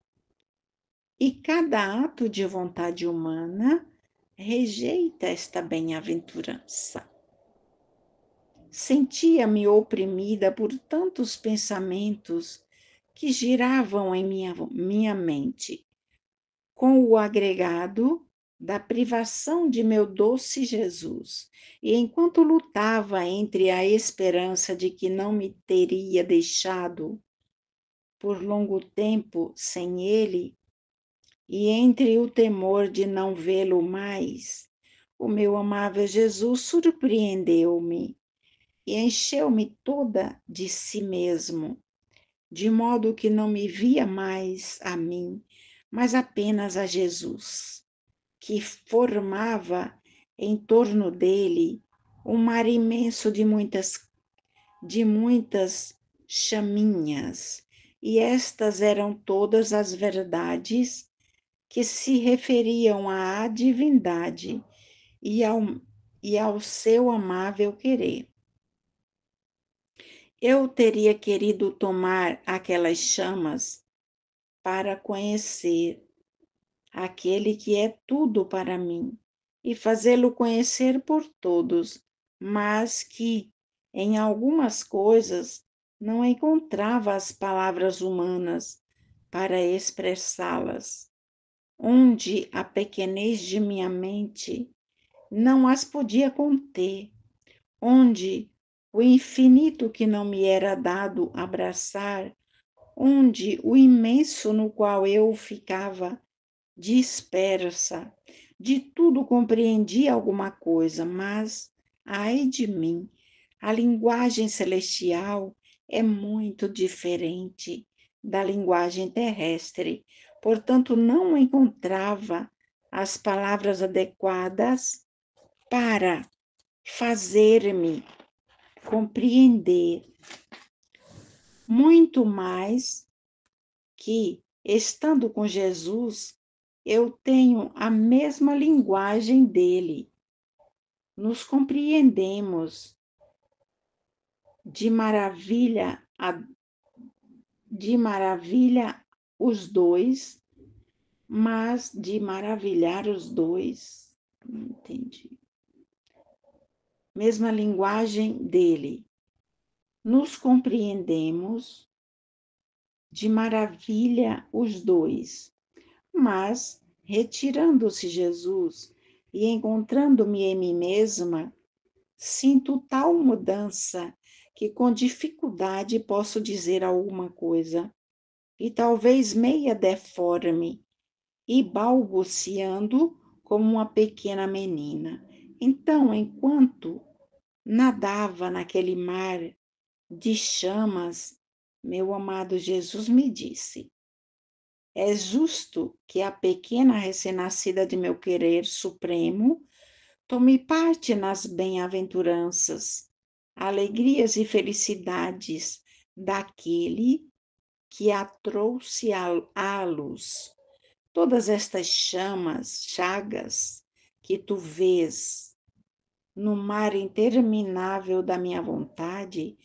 E cada ato de vontade humana rejeita esta bem-aventurança. Sentia-me oprimida por tantos pensamentos que giravam em minha mente, com o agregado da privação de meu doce Jesus. E enquanto lutava entre a esperança de que não me teria deixado por longo tempo sem ele, e entre o temor de não vê-lo mais, o meu amável Jesus surpreendeu-me e encheu-me toda de si mesmo, de modo que não me via mais a mim, mas apenas a Jesus, que formava em torno dele um mar imenso de muitas chaminhas, e estas eram todas as verdades que se referiam à divindade e ao seu amável querer. Eu teria querido tomar aquelas chamas para conhecer aquele que é tudo para mim e fazê-lo conhecer por todos, mas que em algumas coisas não encontrava as palavras humanas para expressá-las, onde a pequenez de minha mente não as podia conter, onde o infinito que não me era dado abraçar, onde o imenso no qual eu ficava dispersa, de tudo compreendia alguma coisa, mas, ai de mim, a linguagem celestial é muito diferente da linguagem terrestre, portanto, não encontrava as palavras adequadas para fazer-me compreender muito mais que, estando com Jesus, eu tenho a mesma linguagem dele. Nos compreendemos de maravilha, de maravilha os dois, mas de maravilhar os dois. Não entendi. Mesma linguagem dele. Nos compreendemos de maravilha os dois, mas, retirando-se Jesus e encontrando-me em mim mesma, sinto tal mudança que com dificuldade posso dizer alguma coisa, e talvez meia deforme, e balbuciando como uma pequena menina. Então, enquanto nadava naquele mar de chamas, meu amado Jesus me disse: é justo que a pequena recém-nascida de meu querer supremo tome parte nas bem-aventuranças, alegrias e felicidades daquele que a trouxe à luz. Todas estas chagas que tu vês no mar interminável da minha vontade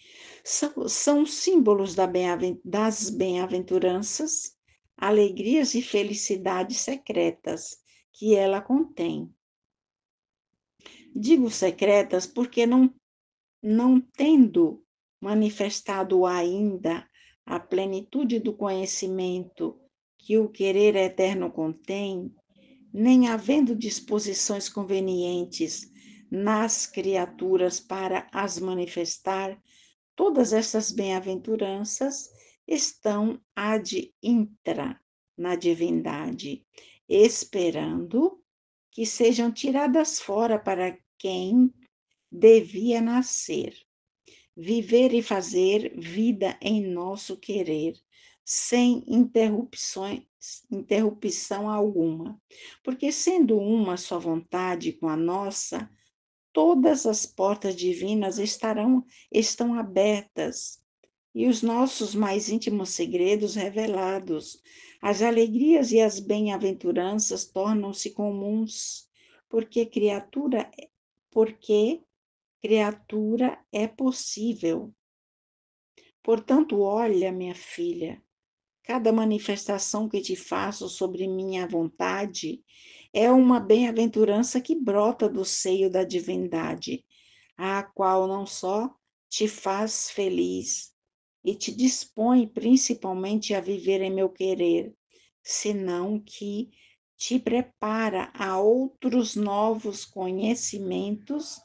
são símbolos das bem-aventuranças, alegrias e felicidades secretas que ela contém. Digo secretas porque não tendo manifestado ainda a plenitude do conhecimento que o querer eterno contém, nem havendo disposições convenientes nas criaturas para as manifestar, todas essas bem-aventuranças estão ad intra na divindade, esperando que sejam tiradas fora para quem devia nascer, viver e fazer vida em nosso querer, sem interrupção alguma, porque sendo uma só vontade com a nossa, todas as portas divinas estão abertas e os nossos mais íntimos segredos revelados. As alegrias e as bem-aventuranças tornam-se comuns, porque porque criatura é possível. Portanto, olha, minha filha, cada manifestação que te faço sobre minha vontade é uma bem-aventurança que brota do seio da divindade, a qual não só te faz feliz e te dispõe principalmente a viver em meu querer, senão que te prepara a outros novos conhecimentos,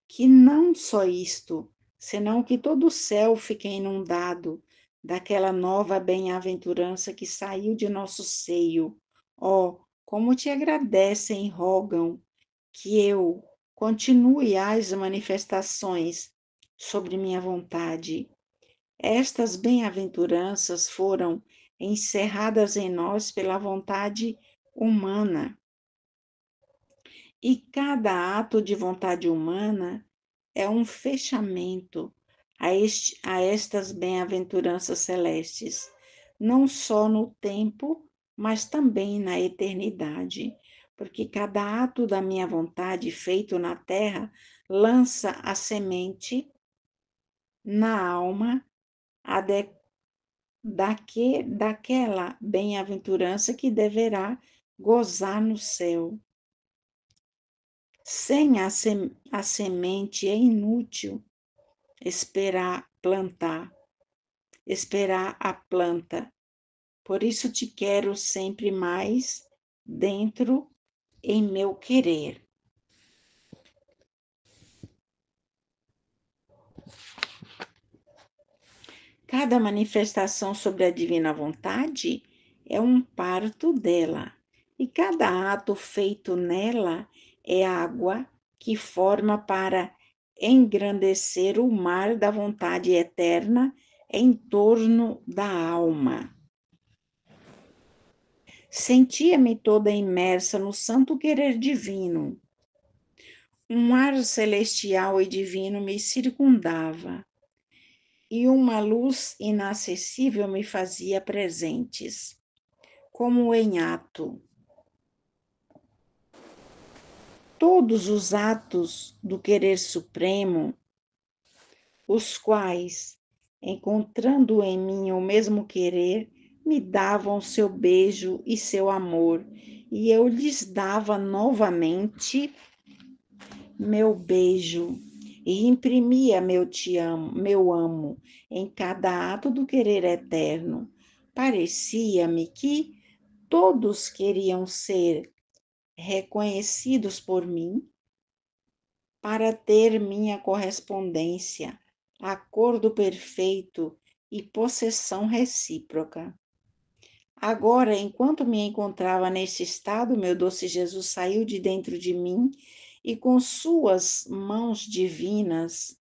que não só isto, senão que todo o céu fique inundado daquela nova bem-aventurança que saiu de nosso seio. Oh, como te agradecem e rogam que eu continue as manifestações sobre minha vontade. Estas bem-aventuranças foram encerradas em nós pela vontade humana, e cada ato de vontade humana é um fechamento a estas bem-aventuranças celestes, não só no tempo, mas também na eternidade, porque cada ato da minha vontade feito na terra lança a semente na alma daquela bem-aventurança que deverá gozar no céu. Sem a semente é inútil esperar a planta. Por isso te quero sempre mais dentro em meu querer. Cada manifestação sobre a divina vontade é um parto dela, e cada ato feito nela é água que forma para engrandecer o mar da vontade eterna em torno da alma. Sentia-me toda imersa no santo querer divino. Um ar celestial e divino me circundava, e uma luz inacessível me fazia presentes, como em ato. Todos os atos do querer supremo, os quais, encontrando em mim o mesmo querer, me davam seu beijo e seu amor, e eu lhes dava novamente meu beijo e imprimia meu te amo, meu amo em cada ato do querer eterno. Parecia-me que todos queriam ser reconhecidos por mim para ter minha correspondência, acordo perfeito e possessão recíproca. Agora, enquanto me encontrava nesse estado, meu doce Jesus saiu de dentro de mim e com suas mãos divinas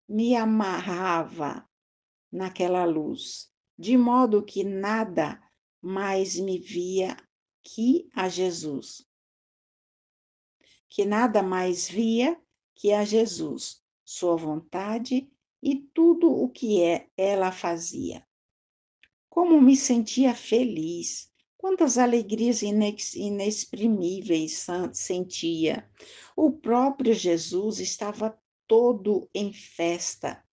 me amarrava naquela luz, de modo que nada mais me via que a Jesus, que nada mais via que a Jesus, sua vontade e tudo o que ela fazia. Como me sentia feliz, quantas alegrias inexprimíveis sentia. O próprio Jesus estava todo em festa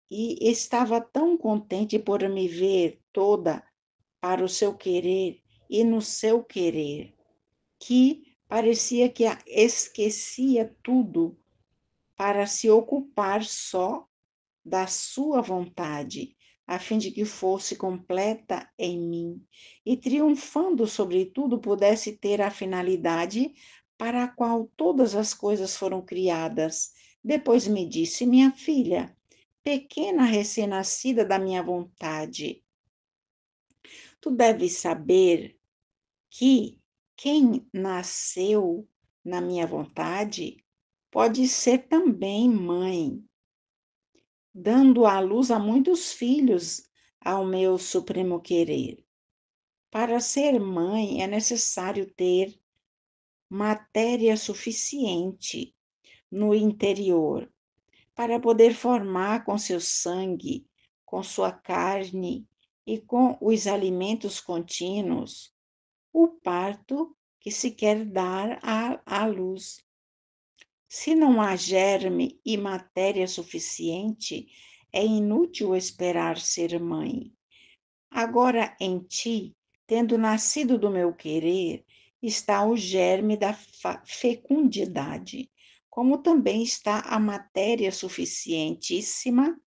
e estava tão contente por me ver toda para o seu querer e no seu querer, que parecia que esquecia tudo para se ocupar só da sua vontade, a fim de que fosse completa em mim e, triunfando sobre tudo, pudesse ter a finalidade para a qual todas as coisas foram criadas. Depois me disse: minha filha, pequena recém-nascida da minha vontade, tu deves saber que quem nasceu na minha vontade pode ser também mãe, dando à luz a muitos filhos ao meu supremo querer. Para ser mãe é necessário ter matéria suficiente no interior para poder formar com seu sangue, com sua carne e com os alimentos contínuos o parto que se quer dar à luz. Se não há germe e matéria suficiente, é inútil esperar ser mãe. Agora em ti, tendo nascido do meu querer, está o germe da fecundidade, como também está a matéria suficientíssima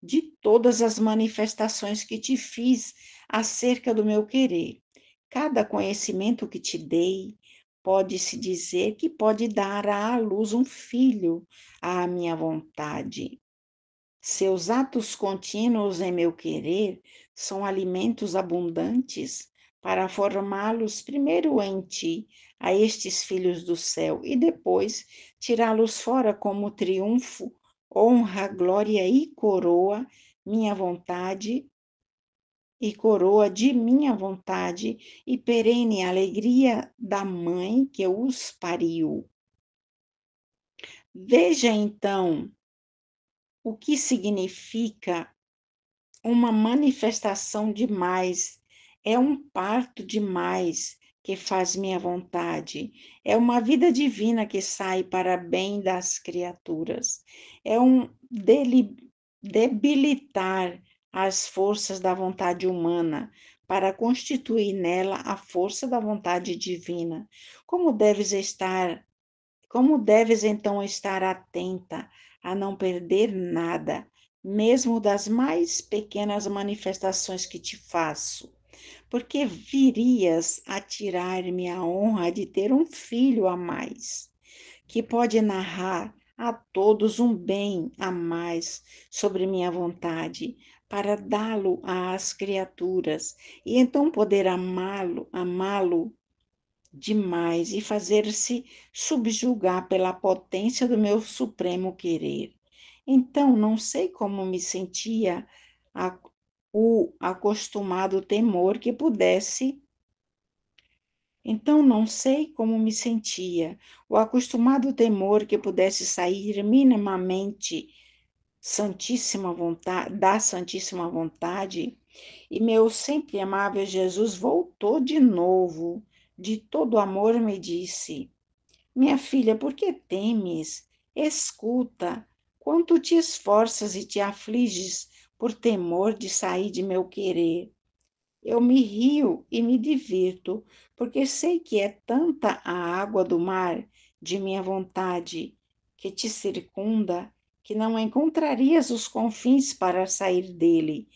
de todas as manifestações que te fiz acerca do meu querer. Cada conhecimento que te dei, pode-se dizer que pode dar à luz um filho à minha vontade. Seus atos contínuos em meu querer são alimentos abundantes para formá-los primeiro em ti, a estes filhos do céu, e depois tirá-los fora como triunfo, honra, glória e coroa, minha vontade, e coroa de minha vontade, e perene alegria da mãe que os pariu. Veja então o que significa uma manifestação demais, é um parto demais que faz minha vontade, é uma vida divina que sai para bem das criaturas, é um debilitar as forças da vontade humana para constituir nela a força da vontade divina. Como deves estar, como deves então estar atenta a não perder nada, mesmo das mais pequenas manifestações que te faço, porque virias a tirar-me a honra de ter um filho a mais que pode narrar a todos um bem a mais sobre minha vontade, para dá-lo às criaturas, e então poder amá-lo demais e fazer-se subjugar pela potência do meu supremo querer. Então, não sei como me sentia o acostumado temor que pudesse então não sei como me sentia, o acostumado temor que pudesse sair minimamente santíssima vontade, da santíssima vontade, e meu sempre amável Jesus voltou de novo, de todo amor me disse: Minha filha, por que temes? Escuta, quanto te esforças e te afliges por temor de sair de meu querer. Eu me rio e me divirto, porque sei que é tanta a água do mar de minha vontade que te circunda, que não encontrarias os confins para sair dele.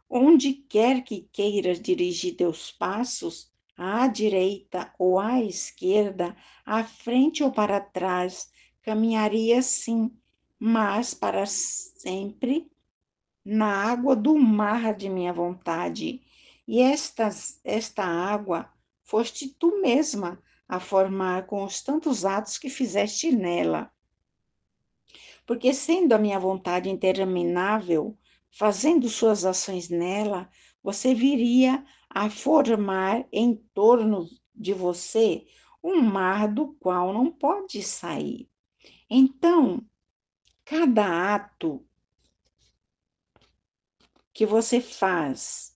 Onde quer que queiras dirigir teus passos, à direita ou à esquerda, à frente ou para trás, caminharias sim, mas para sempre na água do mar de minha vontade. E esta água foste tu mesma a formar com os tantos atos que fizeste nela. Porque sendo a minha vontade interminável, fazendo suas ações nela, você viria a formar em torno de você um mar do qual não pode sair. Então, cada ato que você faz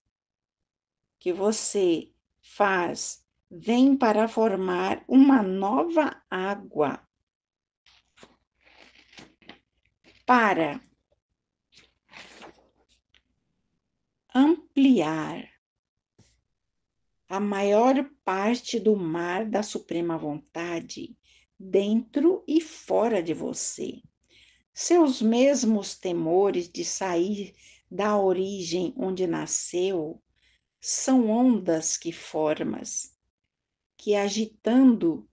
que você faz vem para formar uma nova água, para ampliar a maior parte do mar da suprema vontade dentro e fora de você. Seus mesmos temores de sair da origem onde nasceu são ondas que formas, que agitando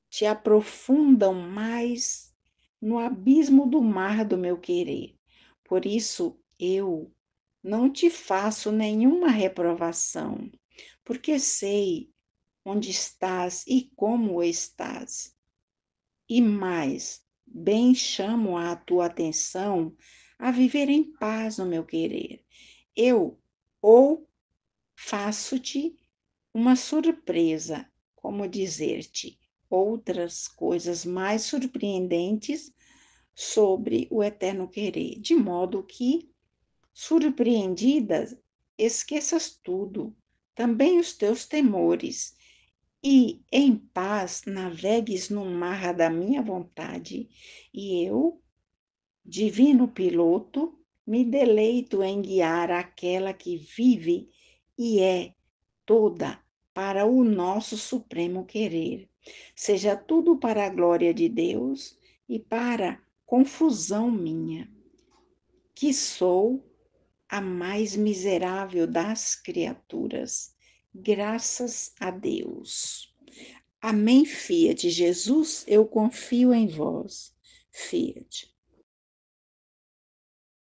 te aprofundam mais no abismo do mar do meu querer. Por isso eu não te faço nenhuma reprovação, porque sei onde estás e como estás. E mais, bem chamo a tua atenção a viver em paz no meu querer. Eu ou faço-te uma surpresa, como dizer-te outras coisas mais surpreendentes sobre o eterno querer, de modo que, surpreendida, esqueças tudo, também os teus temores, e em paz navegues no mar da minha vontade, e eu, divino piloto, me deleito em guiar aquela que vive e é toda para o nosso supremo querer. Seja tudo para a glória de Deus e para confusão minha, que sou a mais miserável das criaturas. Graças a Deus. Amém, Fiat. Jesus, eu confio em vós. Fiat.